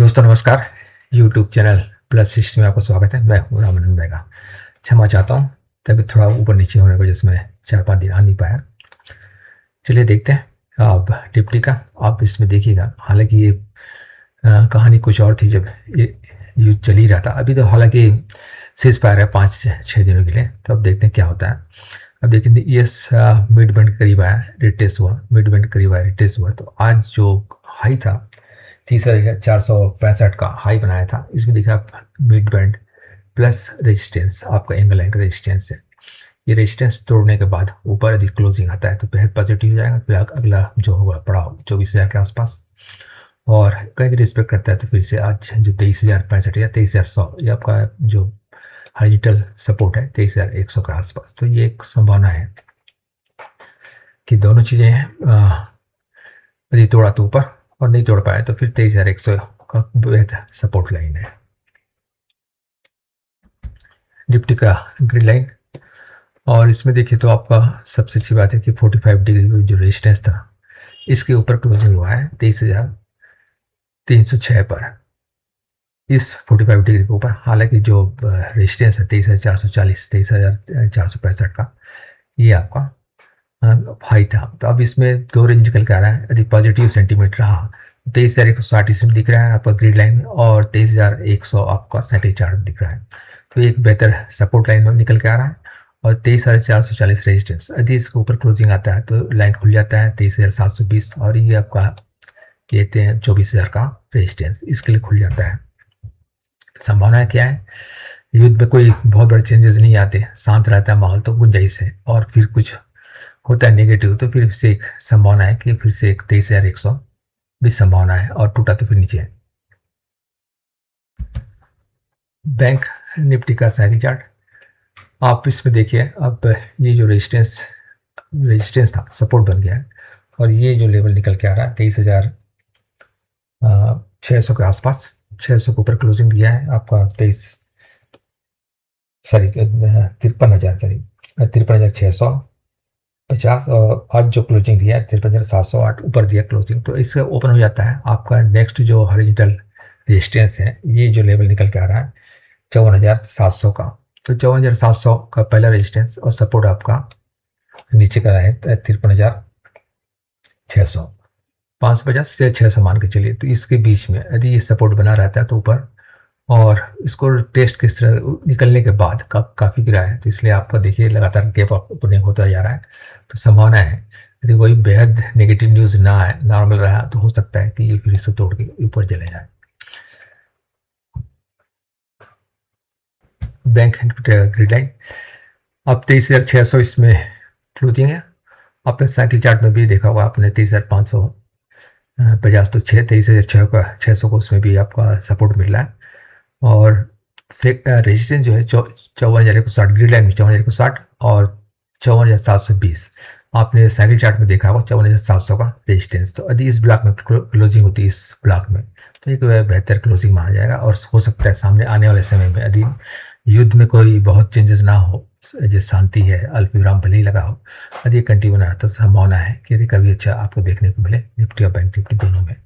दोस्तों नमस्कार। YouTube channel plus history में आपका स्वागत है। मैं हूं रामानंद बैगा। क्षमा चाहता हूं, तभी थोड़ा ऊपर नीचे होने की वजह से मैं 4-5 दिन आ नहीं पाया। चलिए देखते हैं अब डिप्टी का। आप इसमें देखिएगा, हालांकि ये कहानी कुछ और थी जब ये युद्ध चल ही रहा था। अभी तो हालांकि सीज फायर है 5-6 दिनों के लिए, तो अब देखते हैं क्या होता है। अब देखिए यस, मिड बैंड करीब आया, रिटेस्ट हुआ, मिड बैंड करीब आया, रिटेस्ट हुआ। तो आज जो हाई था 30,465 का हाई बनाया था, इसमें देखा मिड बैंड प्लस रेजिस्टेंस, आपका एंगल लाइन का रेजिस्टेंस है। ये रेजिस्टेंस तोड़ने के बाद ऊपर यदि क्लोजिंग आता है तो बेहद पॉजिटिव हो जाएगा। फिर अगला जो होगा पड़ाव 24,000 के आसपास, और कहीं रिस्पेक्ट करता है तो फिर से आज जो 23,065 या 23,100, ये आपका जो हाइजिटल सपोर्ट है 23,100 के आसपास। तो ये एक संभावना है कि दोनों चीज़ें हैं, यदि तोड़ा तो ऊपर और नहीं तोड़ पाए तो फिर 23,100 का बेहतर सपोर्ट लाइन है। निफ्टी का ग्रिड लाइन, और इसमें देखिए तो आपका सबसे अच्छी बात है कि 45 डिग्री जो रेजिस्टेंस था इसके ऊपर क्लोजिंग हुआ है 23,306 पर, इस 45 डिग्री के ऊपर। हालांकि जो रेजिस्टेंस है 23,440, 23,465 का, ये आपका हाई था। तो अब इसमें दो रेंज निकल के आ रहा है। यदि पॉजिटिव सेंटीमेंट रहा 23,160 इसमें दिख रहा है आपका ग्रिड लाइन में, और 23,100 आपका सैटेलाइट चार्ट में दिख रहा है। तो एक बेहतर सपोर्ट लाइन में निकल के आ रहा है। और 23,440 रेजिस्टेंस, यदि इसके ऊपर क्लोजिंग आता है तो लाइन खुल जाता है 23,720, और ये आपका कहते हैं 24,000 का रेजिस्टेंस इसके लिए खुल जाता है। संभावना क्या है, युद्ध में कोई बहुत बड़े चेंजेस नहीं आते, शांत रहता है माहौल, तो गुंजाइश है। और फिर कुछ होता है नेगेटिव तो फिर से एक संभावना है कि फिर से एक 23,100 भी संभावना है, और टूटा तो फिर नीचे है। बैंक निफ्टी का साइकिल चार्ट आप इसमें देखिए, अब ये जो रेजिस्टेंस था सपोर्ट बन गया है, और ये जो लेवल निकल के आ रहा है 23,600 के आसपास, 600 के ऊपर क्लोजिंग दिया है आपका 53,650, और आज जो क्लोजिंग दिया है 53,708 ऊपर दिया क्लोजिंग। तो इससे ओपन हो जाता है आपका नेक्स्ट जो हॉरिजॉन्टल रेजिस्टेंस है, ये जो लेवल निकल के आ रहा है 54,700 का। तो 54,700 का पहला रेजिस्टेंस और सपोर्ट आपका नीचे का है 53,600, 550 से 600 मान के चलिए। तो इसके बीच में यदि ये सपोर्ट बना रहता है तो ऊपर, और इसको टेस्ट किस तरह निकलने के बाद काफ़ी गिरा है, तो इसलिए आपका देखिए लगातार गैप ओपनिंग होता जा रहा है। तो संभावना है यदि कोई बेहद नेगेटिव न्यूज़ ना आए, नॉर्मल रहा, तो हो सकता है कि ये फिर से तोड़ के ऊपर चले जाए। बैंक ग्रिड लाइन अब 23,600 इसमें क्लोजिंग है। आपने साइकिल चार्ट में भी देखा होगा आपने 23,550, तो 23,600 को उसमें भी आपका सपोर्ट मिल रहा है। और रेजिस्टेंस जो है 54,160, ग्रिड लाइन में 54,160 और 54,720, आपने साइकिल चार्ट में देखा होगा 54,700 का रेजिस्टेंस। तो यदि इस ब्लॉक में क्लोजिंग होती है, इस ब्लॉक में, तो एक बेहतर क्लोजिंग माना जाएगा। और हो सकता है सामने आने वाले समय में यदि युद्ध में कोई बहुत चेंजेस ना हो, जो शांति है, अल्प विराम भले ही लगा हो, यदि कंटिन्यू बना तो संभावना है कि रिकवरी अच्छा आपको देखने को मिले निफ्टी और बैंक निफ्टी दोनों में।